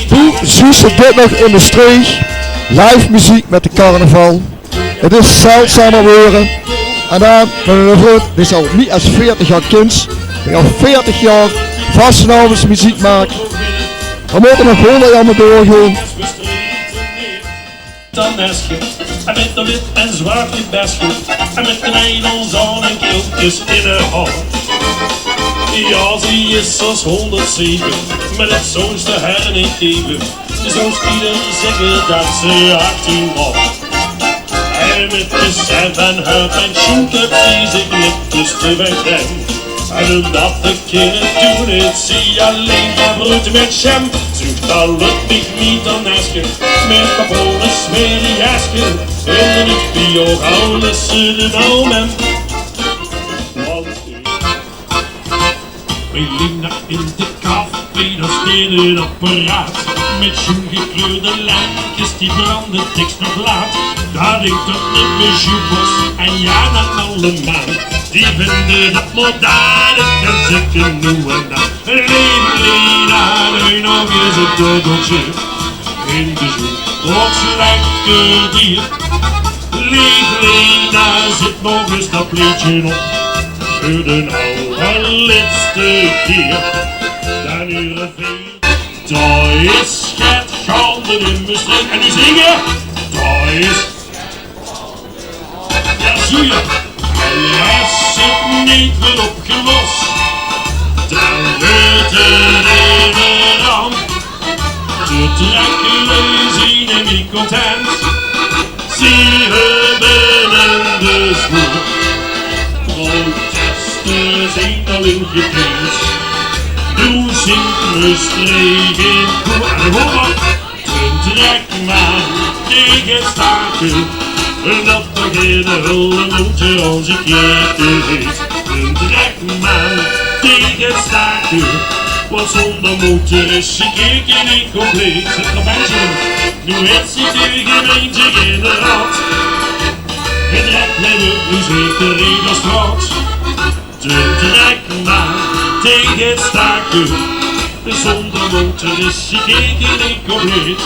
Hoe zie je dit nog in de streek? Live muziek met de carnaval. Het is zeldzaam alweer. En dan, dit is al niet als 40 jaar kind. Ik al 40 jaar vastenavonds muziek maken. We moeten nog 100 jaar mee doorgaan. Dan nesje, en met een wit en zwart in besje, en met een edelzaan en keeltjes in de hand. Ja, ze is als 107, met het zoonste her niet even. Zo ieder zeggen dat ze 18 was. En met de cent en haar pensioen, dat zie ze netjes te wegrennen. En omdat de kinderen doen het, zie alleen maar brood met jam. Zoekt al lukt ik niet dan nesje, met kapolen smerig jasje. En ik die ook alles in de naam. Elina in de café, daar steed een apparaat. Met groen gekleurde lijntjes, die branden tekst nog laat. Daar denkt dat met mijn jukebox en ja, dat allemaal. Die vinden dat moderne en zeggen nu en dan. Lina, nu nog eens het dodeltje. In de zoek, wat lekker dier. Lief Lina, zit nog eens dat pleetje op. Voor de allerlaatste keer. Dan uren veel. Daar is het schande in mijn streek. En die zingen. Daar is. Ja, zie je. En is het niet weer opgelost. Dan wordt het in een ramp. De trekken zien en niet content. Zie hebben de zwoer. Zijn al ingetraind. Doe zingt me streek in koe aan de hoofd. Een trekman tegen staken. Dat toch in de hulde moeten als ik je heet. Een trekman tegen staken. Want zonder motor is je keken niet compleet. Zet nog bij z'n. Nu is hij de gemeente in de raad. Het trekt mij ook nu zeker in de straat. De trekman tegen het staken. Zonder motor is je keken niet compleet.